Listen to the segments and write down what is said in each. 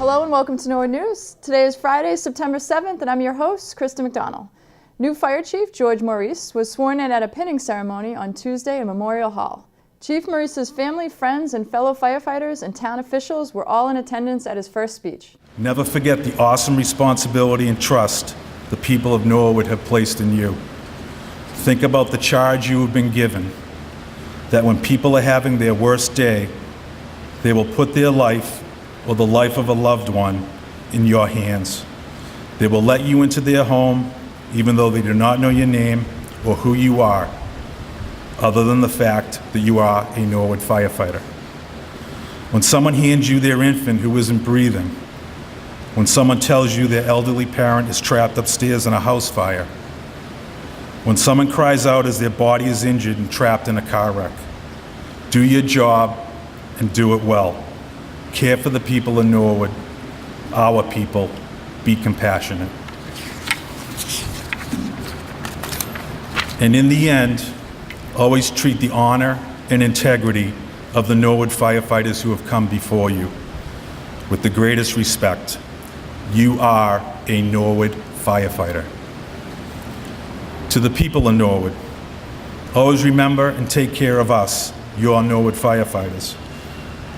Hello and welcome to Norwood News. Today is Friday, September 7th, and I'm your host, Krista McDonald. New Fire Chief George Maurice was sworn in at a pinning ceremony on Tuesday in Memorial Hall. Chief Maurice's family, friends, and fellow firefighters and town officials were all in attendance at his first speech. Never forget the awesome responsibility and trust the people of Norwood have placed in you. Think about the charge you have been given, that when people are having their worst day, they will put their life or the life of a loved one in your hands. They will let you into their home even though they do not know your name or who you are, other than the fact that you are a Norwood firefighter. When someone hands you their infant who isn't breathing, when someone tells you their elderly parent is trapped upstairs in a house fire, when someone cries out as their body is injured and trapped in a car wreck, do your job and do it well. Care for the people of Norwood, our people. Be compassionate. And in the end, always treat the honor and integrity of the Norwood firefighters who have come before you with the greatest respect. You are a Norwood firefighter. To the people of Norwood, always remember and take care of us, your Norwood firefighters.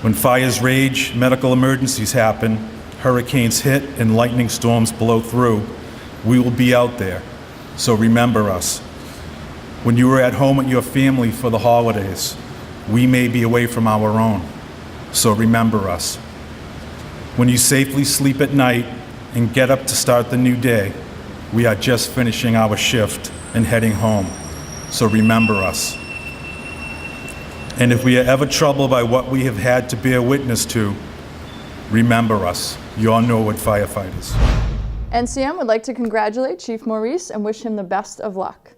When fires rage, medical emergencies happen, hurricanes hit, and lightning storms blow through, we will be out there. So remember us. When you are at home with your family for the holidays, we may be away from our own. So remember us. When you safely sleep at night and get up to start the new day, we are just finishing our shift and heading home. So remember us. And if we are ever troubled by what we have had to bear witness to, remember us, your Norwood firefighters. NCM would like to congratulate Chief Maurice and wish him the best of luck.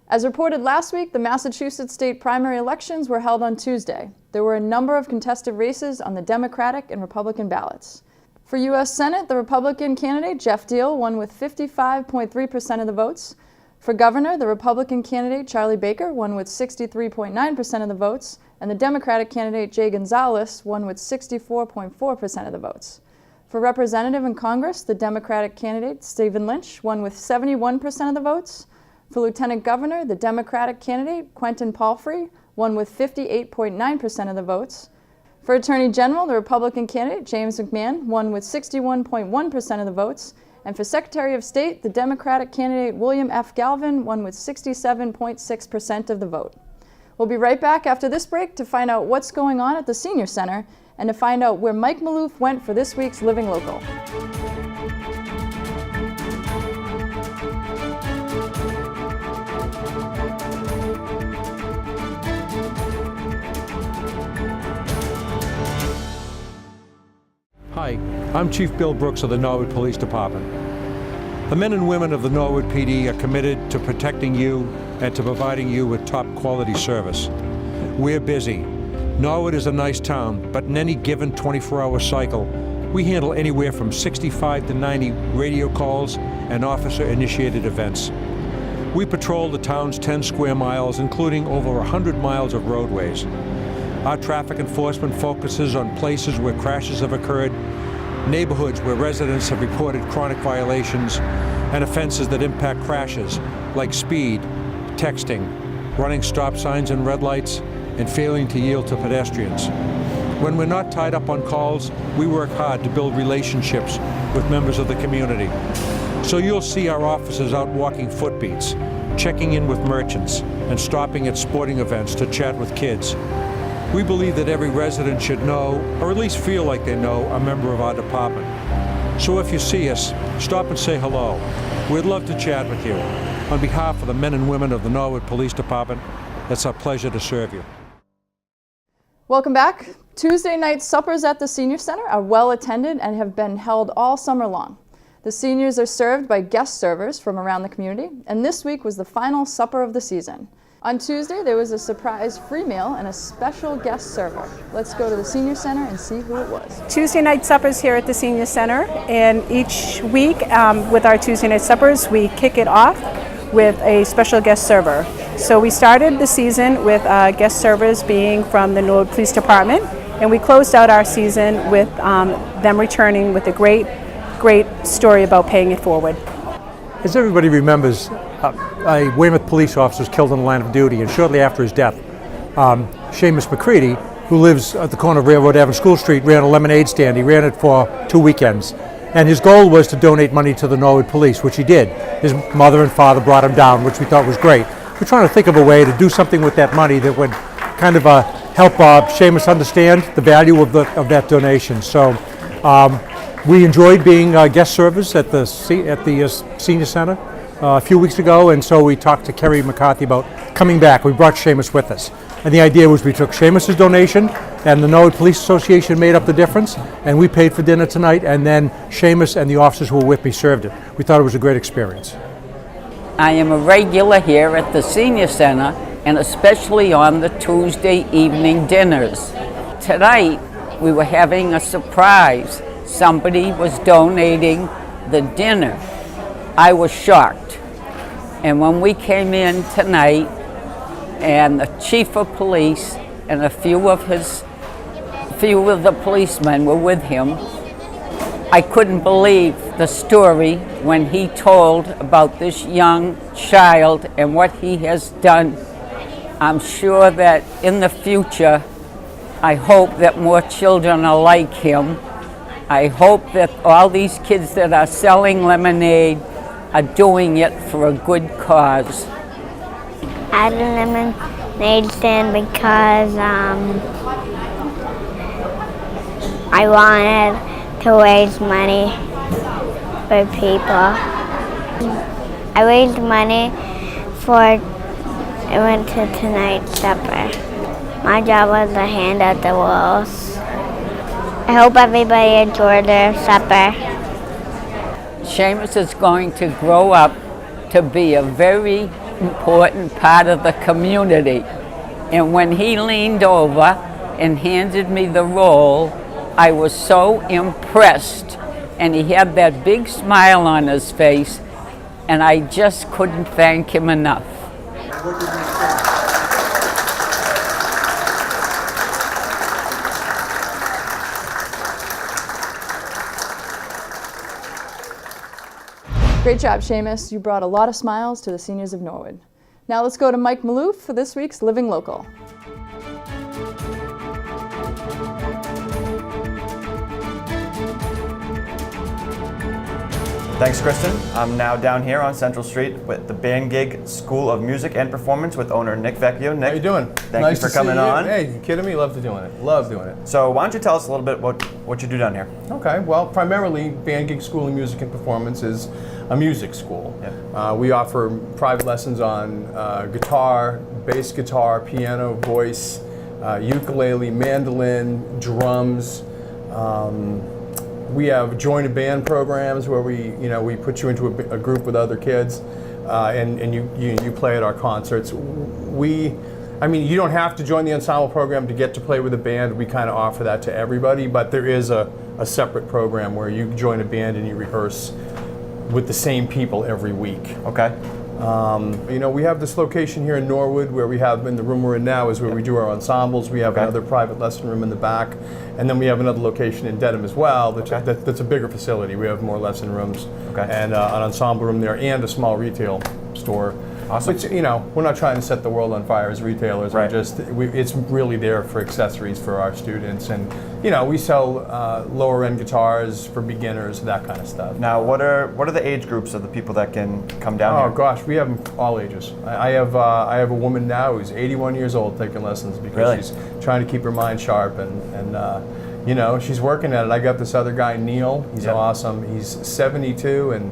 As reported last week, the Massachusetts state primary elections were held on Tuesday. There were a number of contested races on the Democratic and Republican ballots. For U.S. Senate, the Republican candidate, Jeff Deal, won with 55.3% of the votes. For governor, the Republican candidate, Charlie Baker, won with 63.9% of the votes, and the Democratic candidate, Jay Gonzalez, won with 64.4% of the votes. For representative in Congress, the Democratic candidate, Stephen Lynch, won with 71% of the votes. For lieutenant governor, the Democratic candidate, Quentin Palfrey, won with 58.9% of the votes. For attorney general, the Republican candidate, James McMahon, won with 61.1% of the votes. And for Secretary of State, the Democratic candidate William F. Galvin won with 67.6% of the vote. We'll be right back after this break to find out what's going on at the Senior Center and to find out where Mike Maloof went for this week's Living Local. Hi, I'm Chief Bill Brooks of the Norwood Police Department. The men and women of the Norwood PD are committed to protecting you and to providing you with top quality service. We're busy. Norwood is a nice town, but in any given 24-hour cycle, we handle anywhere from 65 to 90 radio calls and officer-initiated events. We patrol the town's 10 square miles, including over 100 miles of roadways. Our traffic enforcement focuses on places where crashes have occurred, neighborhoods where residents have reported chronic violations, and offenses that impact crashes like speed, texting, running stop signs and red lights, and failing to yield to pedestrians. When we're not tied up on calls, we work hard to build relationships with members of the community. So you'll see our officers out walking footbeats, checking in with merchants, and stopping at sporting events to chat with kids. We believe that every resident should know, or at least feel like they know, a member of our department. So if you see us, stop and say hello. We'd love to chat with you. On behalf of the men and women of the Norwood Police Department, it's our pleasure to serve you. Welcome back. Tuesday night suppers at the Senior Center are well attended and have been held all summer long. The seniors are served by guest servers from around the community, and this week was the final supper of the season. On Tuesday, there was a surprise free meal and a special guest server. Let's go to the Senior Center and see who it was. Tuesday night suppers here at the Senior Center, and each week with our Tuesday night suppers, we kick it off with a special guest server. So we started the season with guest servers being from the Norwood Police Department, And we closed out our season with them returning with a great story about paying it forward. As everybody remembers, a Weymouth police officer was killed in the line of duty, and shortly after his death, Seamus McCready, who lives at the corner of Railroad Ave and School Street, ran a lemonade stand. He ran it for 2 weekends. And his goal was to donate money to the Norwood Police, which he did. His mother and father brought him down, which we thought was great. We're trying to think of a way to do something with that money that would kind of help Seamus understand the value of that donation. So we enjoyed being guest servers at the senior center a few weeks ago, and so we talked to Kerry McCarthy about coming back. We brought Seamus with us. And the idea was we took Seamus's donation, and the Norwood Police Association made up the difference, and we paid for dinner tonight, and then Seamus and the officers who were with me served it. We thought it was a great experience. I am a regular here at the Senior Center, and especially on the Tuesday evening dinners. Tonight, we were having a surprise. Somebody was donating the dinner. I was shocked. And when we came in tonight, and the chief of police and a few of the policemen were with him, I couldn't believe the story when he told about this young child and what he has done. I'm sure that in the future, I hope that more children are like him. I hope that all these kids that are selling lemonade are doing it for a good cause. I had a lemonade stand because I wanted to raise money for people. I raised money I went to tonight's supper. My job was to hand out the rolls. I hope everybody enjoyed their supper. Seamus is going to grow up to be a very important part of the community. And when he leaned over and handed me the roll, I was so impressed. And he had that big smile on his face, and I just couldn't thank him enough. Great job, Seamus. You brought a lot of smiles to the seniors of Norwood. Now let's go to Mike Maloof for this week's Living Local. Thanks, Kristen. I'm now down here on Central Street with the Band Gig School of Music and Performance with owner Nick Vecchio. Nick, how you doing? Thank you for coming on. Hey, you kidding me? Love doing it. Love doing it. So why don't you tell us a little bit what you do down here? Okay, well, primarily Band Gig School of Music and Performance is a music school. Yep. We offer private lessons on guitar, bass guitar, piano, voice, ukulele, mandolin, drums. We have jointed band programs where we put you into a group with other kids, and you play at our concerts. You don't have to join the ensemble program to get to play with a band. We kind of offer that to everybody, but there is a separate program where you join a band and you rehearse with the same people every week. Okay. We have this location here in Norwood where we have, in the room we're in now, is where we do our ensembles. We have another private lesson room in the back, and then we have another location in Dedham as well. That's a bigger facility. We have more lesson rooms and an ensemble room there and a small retail store. Awesome. Which, we're not trying to set the world on fire as retailers. Right. It's really there for accessories for our students, and we sell lower end guitars for beginners, that kind of stuff. Now, what are the age groups of the people that can come down here? Oh gosh, we have all ages. I have a woman now who's 81 years old taking lessons because she's trying to keep her mind sharp, and she's working at it. I got this other guy, Neil. He's awesome. He's 72, and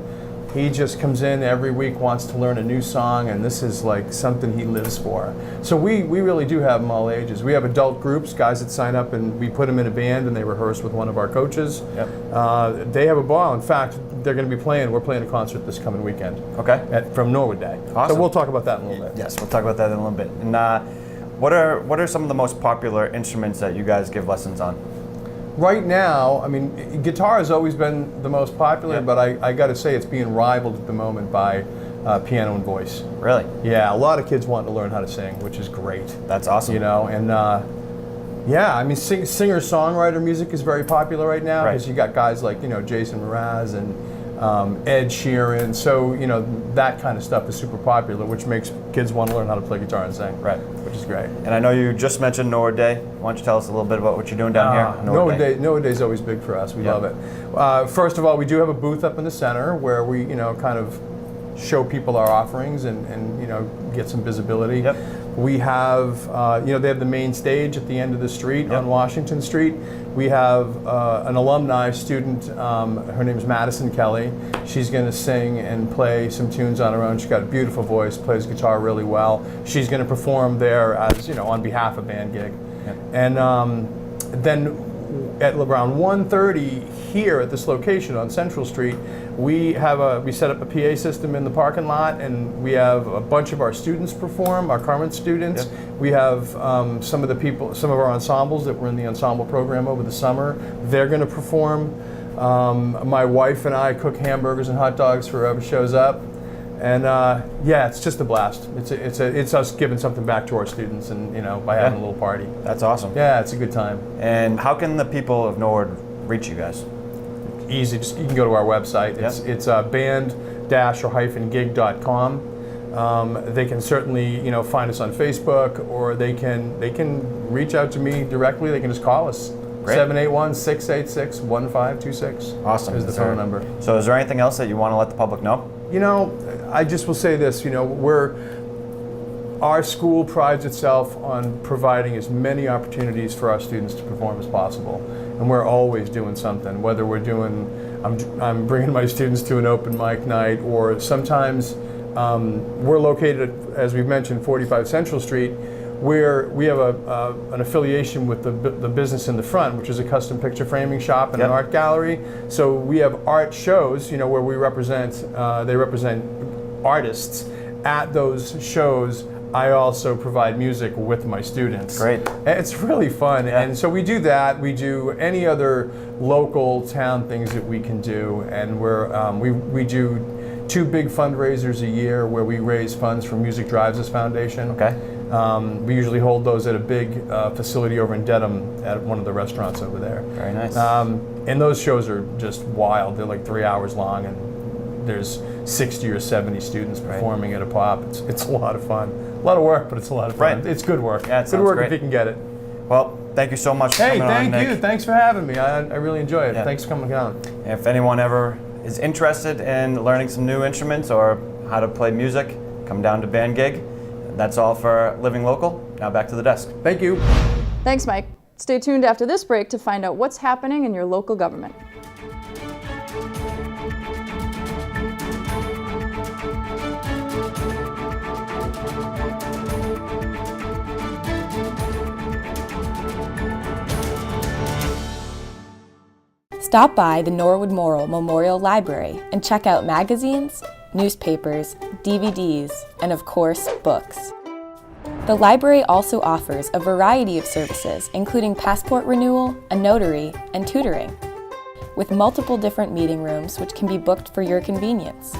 he just comes in every week, wants to learn a new song, and this is like something he lives for. So we really do have them all ages. We have adult groups, guys that sign up, and we put them in a band and they rehearse with one of our coaches. Yep. They have a ball. In fact, we're playing a concert this coming weekend. Okay. From Norwood Day. Awesome. So we'll talk about that in a little bit. Yes, we'll talk about that in a little bit. And what are some of the most popular instruments that you guys give lessons on? Right now, guitar has always been the most popular, but I got to say it's being rivaled at the moment by piano and voice. Really? Yeah, a lot of kids want to learn how to sing, which is great. That's awesome. And Yeah, I mean, singer-songwriter music is very popular right now Right. because you got guys like, Jason Mraz and Ed Sheeran. So, that kind of stuff is super popular, which makes kids want to learn how to play guitar and sing. Right. Which is great. And I know you just mentioned Norwood Day. Why don't you tell us a little bit about what you're doing down here? Norwood Day is always big for us. We love it. First of all, we do have a booth up in the center where we, kind of show people our offerings and get some visibility. Yep. We have, they have the main stage at the end of the street on Washington Street. We have an alumni student, her name is Madison Kelly. She's going to sing and play some tunes on her own. She's got a beautiful voice, plays guitar really well. She's going to perform there as, on behalf of Band Gig. Yep. And then at around 1:30 here at this location on Central Street, we set up a PA system in the parking lot, and we have a bunch of our students perform, our current students. Yep. We have some of our ensembles that were in the ensemble program over the summer. They're going to perform. My wife and I cook hamburgers and hot dogs for whoever shows up. And it's just a blast. It's us giving something back to our students, and by having a little party. That's awesome. Yeah, it's a good time. And how can the people of Norwood reach you guys? Easy. Just you can go to our website. It's band-gig.com. They can certainly find us on Facebook, or they can reach out to me directly. They can just call us. 781-686-1526. Awesome. Is the phone number. So is there anything else that you want to let the public know? I just will say this, our school prides itself on providing as many opportunities for our students to perform as possible. And we're always doing something, whether I'm bringing my students to an open mic night, or sometimes we're located at, as we've mentioned, 45 Central Street, where we have an affiliation with the business in the front, which is a custom picture framing shop and an art gallery. So we have art shows, where we they represent artists. At those shows, I also provide music with my students. Great. It's really fun. Yeah. And so we do that. We do any other local town things that we can do. And we do 2 big fundraisers a year where we raise funds for Music Drives Us Foundation. Okay. We usually hold those at a big facility over in Dedham at one of the restaurants over there. Very nice. And those shows are just wild. They're like 3 hours long, and there's 60 or 70 students performing at a pop. It's a lot of fun. A lot of work, but it's a lot of fun. Right. It's good work. Yeah, it good work great. if you can get it. Well, thank you so much for coming on, Nick. Thank you. Thanks for having me. I really enjoy it. Yeah. Thanks for coming on. If anyone ever is interested in learning some new instruments or how to play music, come down to Band Gig. That's all for Living Local. Now back to the desk. Thank you. Thanks, Mike. Stay tuned after this break to find out what's happening in your local government. Stop by the Norwood Memorial Library and check out magazines, newspapers, DVDs, and of course, books. The library also offers a variety of services, including passport renewal, a notary, and tutoring, with multiple different meeting rooms which can be booked for your convenience.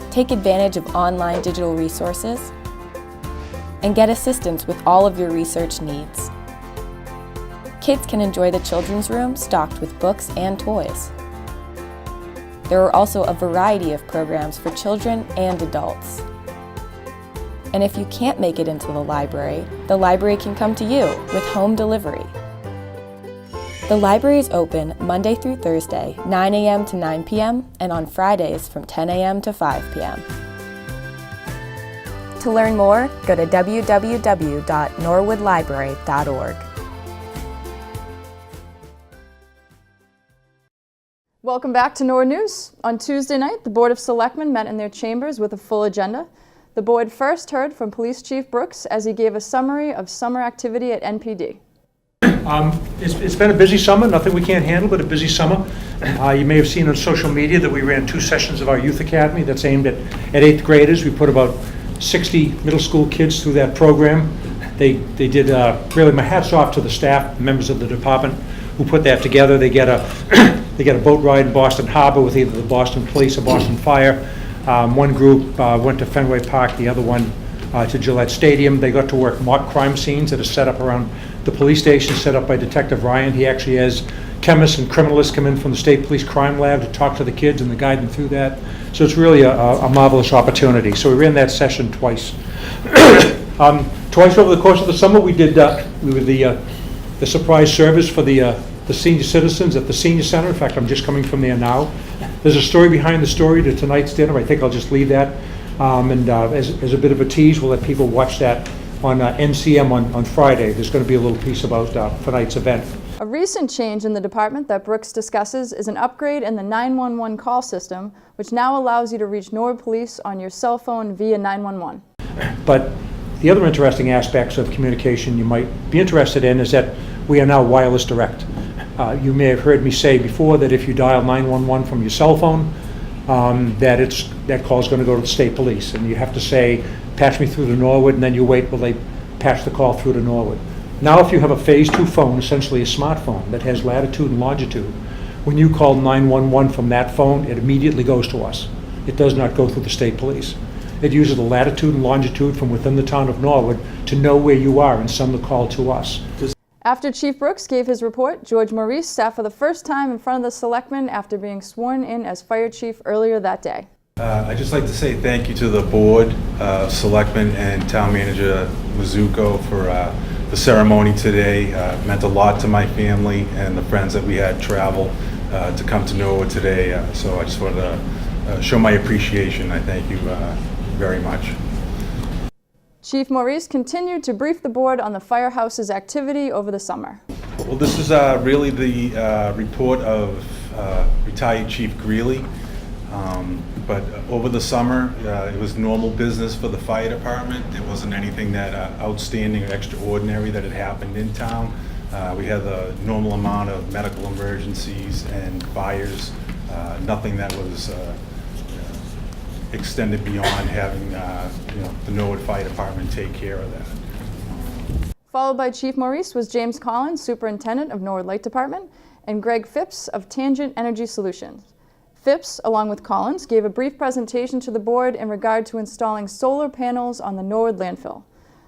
Take advantage of online digital resources and get assistance with all of your research needs. Kids can enjoy the children's room stocked with books and toys. There are also a variety of programs for children and adults. And if you can't make it into the library can come to you with home delivery. The library is open Monday through Thursday, 9 a.m. to 9 p.m., and on Fridays from 10 a.m. to 5 p.m. To learn more, go to www.norwoodlibrary.org. Welcome back to Norwood News. On Tuesday night, the Board of Selectmen met in their chambers with a full agenda. The board first heard from Police Chief Brooks as he gave a summary of summer activity at NPD. It's been a busy summer, nothing we can't handle, but a busy summer. You may have seen on social media that we ran 2 sessions of our youth academy that's aimed at 8th graders. We put about 60 middle school kids through that program. They did, really my hat's off to the staff, members of the department who put that together. They get a boat ride in Boston Harbor with either the Boston Police or Boston Fire. One group went to Fenway Park, the other one to Gillette Stadium. They got to work mock crime scenes that are set up around the police station set up by Detective Ryan. He actually has chemists and criminalists come in from the State Police Crime Lab to talk to the kids and to guide them through that. So it's really a marvelous opportunity. So we ran that session twice. Twice over the course of the summer, we did the surprise service for the senior citizens at the senior center. In fact, I'm just coming from there now. There's a story behind the story to tonight's dinner. I think I'll just leave that. As a bit of a tease, we'll let people watch that on NCM on Friday. There's going to be a little piece about tonight's event. A recent change in the department that Brooks discusses is an upgrade in the 911 call system, which now allows you to reach Norwood Police on your cell phone via 911. But the other interesting aspects of communication you might be interested in is that we are now wireless direct. You may have heard me say before that if you dial 911 from your cell phone, that call is going to go to the state police, and you have to say, patch me through to Norwood, and then you wait while they patch the call through to Norwood. Now if you have a phase 2 phone, essentially a smartphone that has latitude and longitude, when you call 911 from that phone, it immediately goes to us. It does not go through the state police. It uses the latitude and longitude from within the town of Norwood to know where you are and send the call to us. After Chief Brooks gave his report, George Maurice sat for the first time in front of the Selectmen after being sworn in as Fire Chief earlier that day. I'd just like to say thank you to the board, Selectmen, and Town Manager Mizuko for the ceremony today. It meant a lot to my family and the friends that we had travel to come to Norwood today. So I just wanted to show my appreciation. I thank you very much. Chief Maurice continued to brief the board on the firehouse's activity over the summer. Well, this is really the report of retired Chief Greeley. But over the summer, it was normal business for the fire department. There wasn't anything that outstanding or extraordinary that had happened in town. We had the normal amount of medical emergencies and fires. Nothing that was extended beyond having the Norwood Fire Department take care of that. Followed by Chief Maurice was James Collins, Superintendent of Norwood Light Department, and Greg Phipps of Tangent Energy Solutions. Phipps, along with Collins, gave a brief presentation to the board in regard to installing solar panels on the Norwood landfill.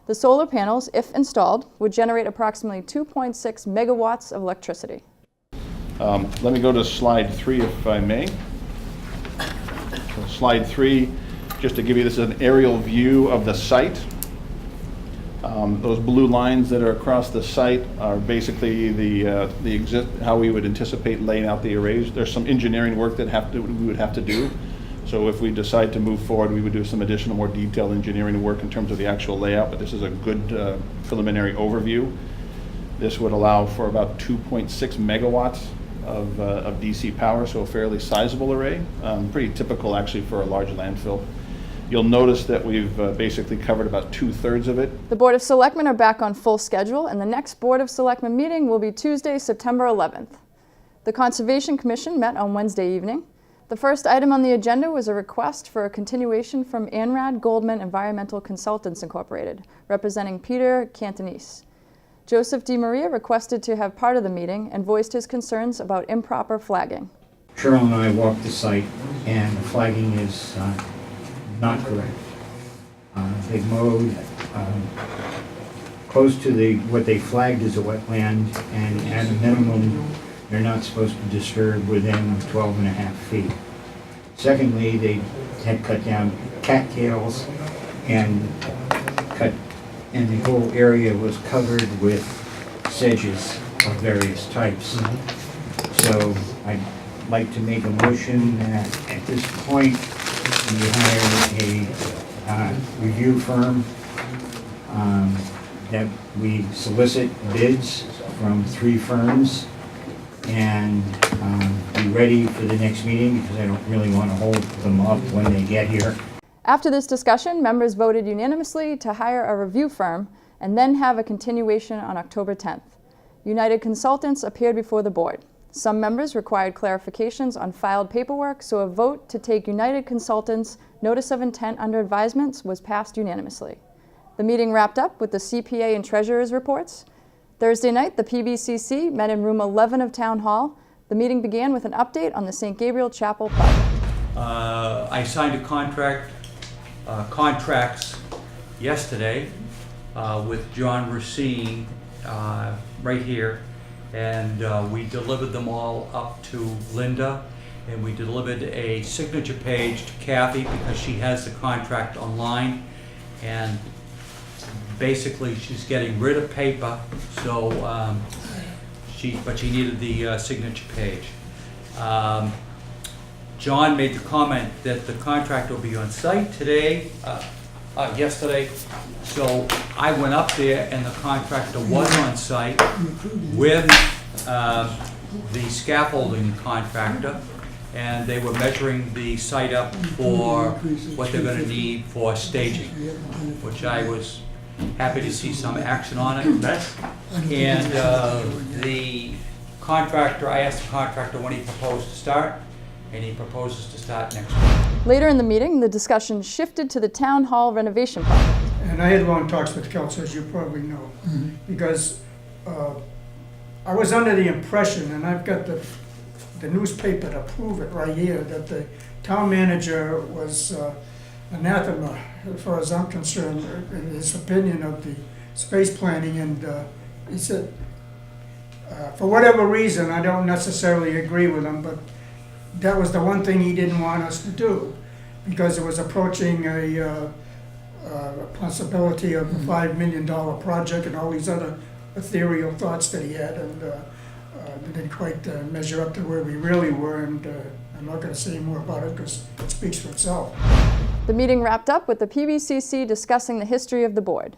The solar panels, if installed, would generate approximately 2.6 megawatts of electricity. Let me go to slide 3 if I may. So slide 3, just to give you, this is an aerial view of the site. Those blue lines that are across the site are basically how we would anticipate laying out the arrays. There's some engineering work that we would have to do. So if we decide to move forward, we would do some additional more detailed engineering work in terms of the actual layout, but this is a good preliminary overview. This would allow for about 2.6 megawatts of DC power, so a fairly sizable array. Pretty typical actually for a large landfill. You'll notice that we've basically covered about 2/3 of it. The Board of Selectmen are back on full schedule, and the next Board of Selectmen meeting will be Tuesday, September 11th. The Conservation Commission met on Wednesday evening. The first item on the agenda was a request for a continuation from Anrad Goldman Environmental Consultants Incorporated, representing Peter Cantonese. Joseph DiMaria requested to have part of the meeting and voiced his concerns about improper flagging. Cheryl and I walked the site, and the flagging is not correct. They mowed close to what they flagged as a wetland, and at a minimum, they're not supposed to disturb within 12.5 feet. Secondly, they had cut down cattails and the whole area was covered with sedges of various types. So I'd like to make a motion that at this point we hire a review firm, that we solicit bids from 3 firms and be ready for the next meeting, because I don't really want to hold them up when they get here. After this discussion, members voted unanimously to hire a review firm and then have a continuation on October 10th. United Consultants appeared before the board. Some members required clarifications on filed paperwork, so a vote to take United Consultants' notice of intent under advisements was passed unanimously. The meeting wrapped up with the CPA and Treasurer's reports. Thursday night, the PBCC met in room 11 of Town Hall. The meeting began with an update on the St. Gabriel Chapel project. I signed a contracts yesterday with John Racine right here, and we delivered them all up to Linda, and we delivered a signature page to Kathy because she has the contract online, and basically she's getting rid of paper, so but she needed the signature page. John made the comment that the contract will be on site yesterday, so I went up there and the contractor was on site with the scaffolding contractor, and they were measuring the site up for what they're going to need for staging, which I was happy to see some action on it. And the contractor, I asked the contractor when he proposed to start, and he proposes to start next week. Later in the meeting, the discussion shifted to the town hall renovation project. And I had long talks with council, as you probably know, because I was under the impression, and I've got the newspaper to prove it right here, that the town manager was anathema, as far as I'm concerned, in his opinion of the space planning, and he said, for whatever reason, I don't necessarily agree with him, but that was the one thing he didn't want us to do, because it was approaching a possibility of a $5 million project and all these other ethereal thoughts that he had, and didn't quite measure up to where we really were, and I'm not going to say more about it because it speaks for itself. The meeting wrapped up with the PBCC discussing the history of the board.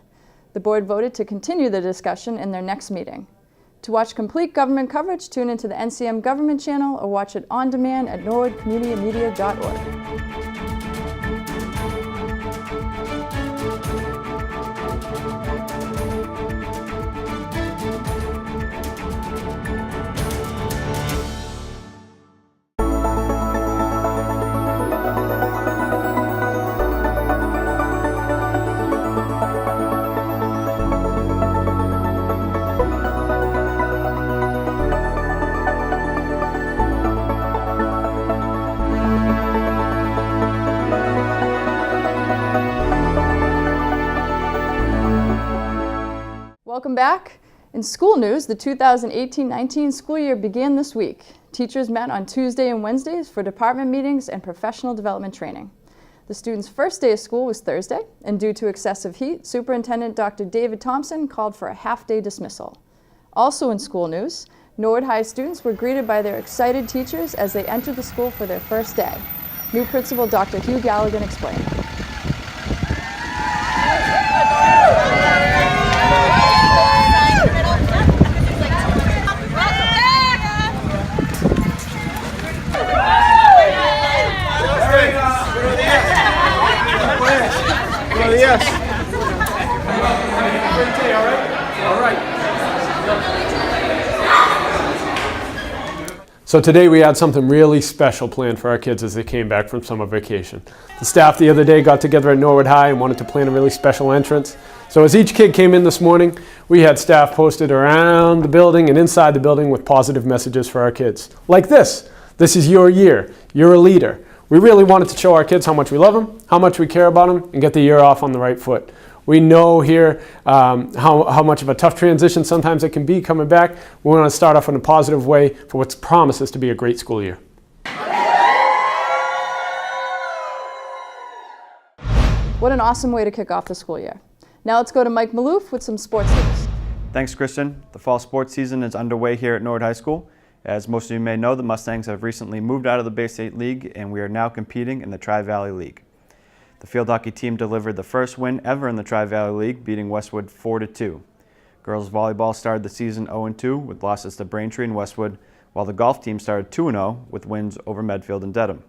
The board voted to continue the discussion in their next meeting. To watch complete government coverage, tune into the NCM Government channel or watch it on demand at norwoodcommunitymedia.org. Welcome back. In school news, the 2018-19 school year began this week. Teachers met on Tuesday and Wednesdays for department meetings and professional development training. The students' first day of school was Thursday, and due to excessive heat, Superintendent Dr. David Thompson called for a half-day dismissal. Also in school news, Norwood High students were greeted by their excited teachers as they entered the school for their first day. New Principal Dr. Hugh Galligan explained. Yes. All right. So today we had something really special planned for our kids as they came back from summer vacation. The staff the other day got together at Norwood High and wanted to plan a really special entrance. So as each kid came in this morning, we had staff posted around the building and inside the building with positive messages for our kids. Like this: this is your year, you're a leader. We really wanted to show our kids how much we love them, how much we care about them, and get the year off on the right foot. We know here how much of a tough transition sometimes it can be coming back. We want to start off in a positive way for what promises to be a great school year. What an awesome way to kick off the school year. Now let's go to Mike Maloof with some sports news. Thanks, Kristen. The fall sports season is underway here at Norwood High School. As most of you may know, the Mustangs have recently moved out of the Bay State League, and we are now competing in the Tri-Valley League. The field hockey team delivered the first win ever in the Tri-Valley League, beating Westwood 4-2. Girls volleyball started the season 0-2 with losses to Braintree and Westwood, while the golf team started 2-0 with wins over Medfield and Dedham.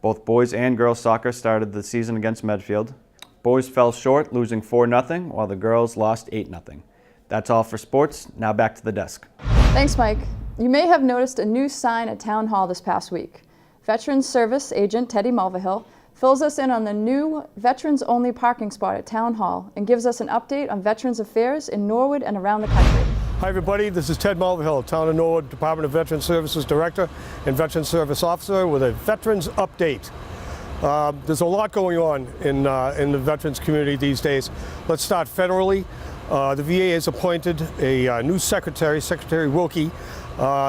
Both boys and girls soccer started the season against Medfield. Boys fell short, losing 4-0, while the girls lost 8-0. That's all for sports. Now back to the desk. Thanks, Mike. You may have noticed a new sign at Town Hall this past week. Veterans Service Agent Teddy Mulvihill fills us in on the new veterans-only parking spot at Town Hall and gives us an update on Veterans Affairs in Norwood and around the country. Hi everybody, this is Ted Mulvihill, Town of Norwood Department of Veterans Services Director and Veterans Service Officer with a Veterans Update. There's a lot going on in the veterans community these days. Let's start federally. The VA has appointed a new secretary, Secretary Wilkie.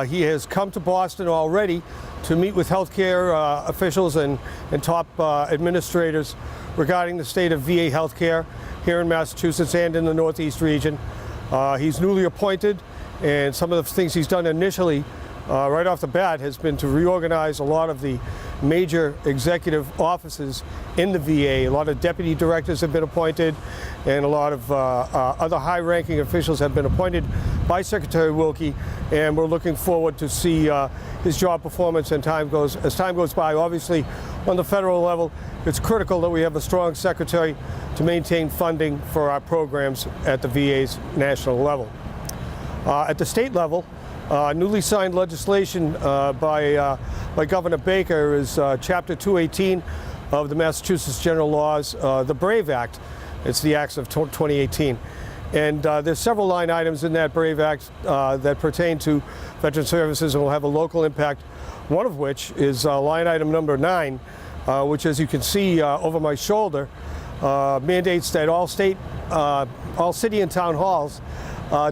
He has come to Boston already to meet with healthcare officials and top administrators regarding the state of VA healthcare here in Massachusetts and in the Northeast region. He's newly appointed, and some of the things he's done initially right off the bat has been to reorganize a lot of the major executive offices in the VA. A lot of deputy directors have been appointed, and a lot of other high-ranking officials have been appointed by Secretary Wilkie, and we're looking forward to see his job performance as time goes by. Obviously, on the federal level, it's critical that we have a strong secretary to maintain funding for our programs at the VA's national level. At the state level, newly signed legislation by Governor Baker is Chapter 218 of the Massachusetts General Laws, the BRAVE Act. It's the acts of 2018. And there's several line items in that BRAVE Act that pertain to veteran services and will have a local impact, one of which is line item number 9, which, as you can see over my shoulder, mandates that all city and town halls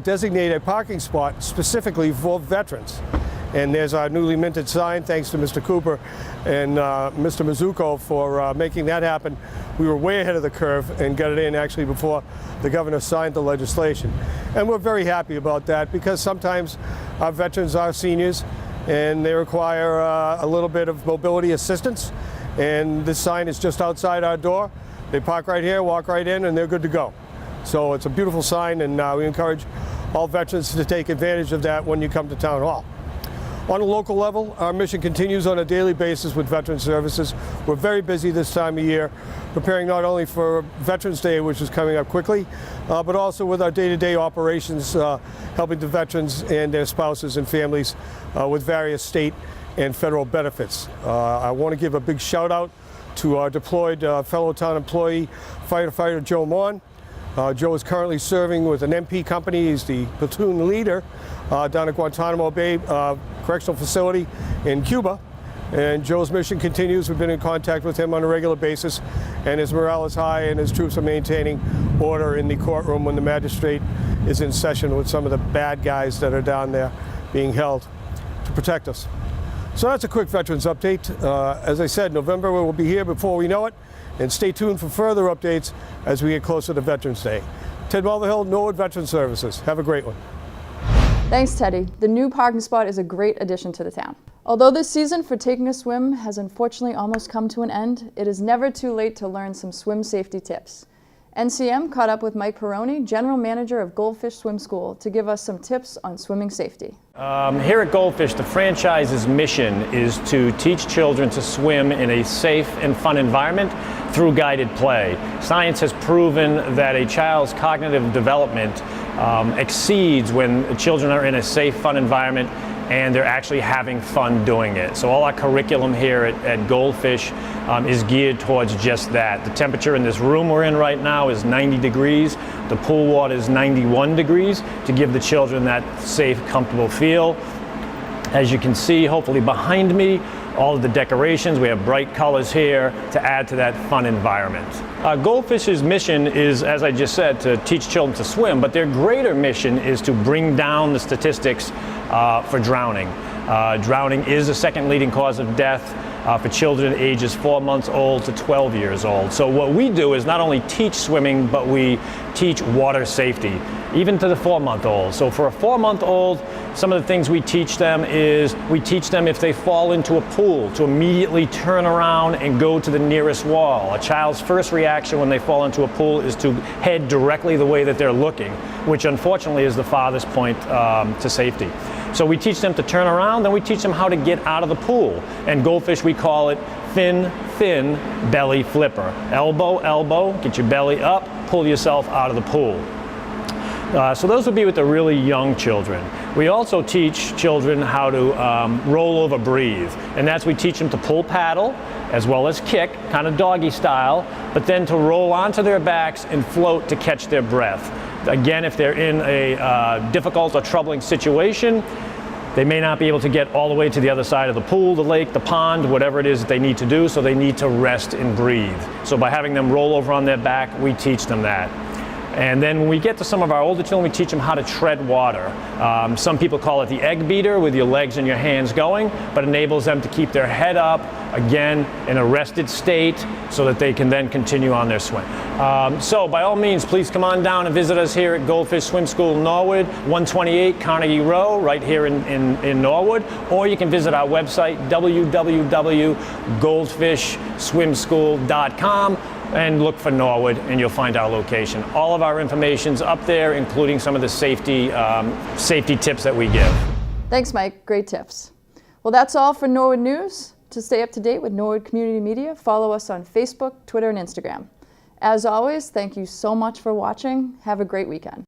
designate a parking spot specifically for veterans. And there's our newly minted sign, thanks to Mr. Cooper and Mr. Mizuko for making that happen. We were way ahead of the curve and got it in actually before the governor signed the legislation. And we're very happy about that, because sometimes our veterans are seniors and they require a little bit of mobility assistance. And this sign is just outside our door. They park right here, walk right in, and they're good to go. So it's a beautiful sign, and we encourage all veterans to take advantage of that when you come to Town Hall. On a local level, our mission continues on a daily basis with Veteran Services. We're very busy this time of year, preparing not only for Veterans Day, which is coming up quickly, but also with our day-to-day operations, helping the veterans and their spouses and families with various state and federal benefits. I want to give a big shout out to our deployed fellow town employee, firefighter Joe Mon. Joe is currently serving with an MP company. He's the platoon leader down at Guantanamo Bay Correctional Facility in Cuba. And Joe's mission continues. We've been in contact with him on a regular basis, and his morale is high, and his troops are maintaining order in the courtroom when the magistrate is in session with some of the bad guys that are down there being held to protect us. So that's a quick Veterans Update. As I said, November will be here before we know it, and stay tuned for further updates as we get closer to Veterans Day. Ted Mulvihill, Norwood Veteran Services. Have a great one. Thanks, Teddy. The new parking spot is a great addition to the town. Although this season for taking a swim has unfortunately almost come to an end, it is never too late to learn some swim safety tips. NCM caught up with Mike Peroni, General Manager of Goldfish Swim School, to give us some tips on swimming safety. Here at Goldfish, the franchise's mission is to teach children to swim in a safe and fun environment through guided play. Science has proven that a child's cognitive development exceeds when children are in a safe, fun environment and they're actually having fun doing it. So all our curriculum here at Goldfish is geared towards just that. The temperature in this room we're in right now is 90 degrees. The pool water is 91 degrees to give the children that safe, comfortable feel. As you can see, hopefully behind me, all of the decorations, we have bright colors here to add to that fun environment. Goldfish's mission is, as I just said, to teach children to swim, but their greater mission is to bring down the statistics for drowning. Drowning is the second leading cause of death for children ages 4 months old to 12 years old. So what we do is not only teach swimming, but we teach water safety, even to the 4-month-old. So for a 4-month-old, some of the things we teach them is, we teach them if they fall into a pool to immediately turn around and go to the nearest wall. A child's first reaction when they fall into a pool is to head directly the way that they're looking, which unfortunately is the farthest point to safety. So we teach them to turn around, then we teach them how to get out of the pool. And Goldfish, we call it fin, belly flipper. Elbow, elbow, get your belly up, pull yourself out of the pool. So those would be with the really young children. We also teach children how to roll over breathe, and that's we teach them to pull paddle as well as kick, kind of doggy style, but then to roll onto their backs and float to catch their breath. Again, if they're in a difficult or troubling situation, they may not be able to get all the way to the other side of the pool, the lake, the pond, whatever it is that they need to do, so they need to rest and breathe. So by having them roll over on their back, we teach them that. And then when we get to some of our older children, we teach them how to tread water. Some people call it the egg beater, with your legs and your hands going, but enables them to keep their head up, again, in a rested state, so that they can then continue on their swim. So by all means, please come on down and visit us here at Goldfish Swim School Norwood, 128 Carnegie Row, right here in Norwood, or you can visit our website, www.goldfishswimschool.com, and look for Norwood, and you'll find our location. All of our information's up there, including some of the safety tips that we give. Thanks, Mike. Great tips. Well, that's all for Norwood News. To stay up to date with Norwood Community Media, follow us on Facebook, Twitter, and Instagram. As always, thank you so much for watching. Have a great weekend.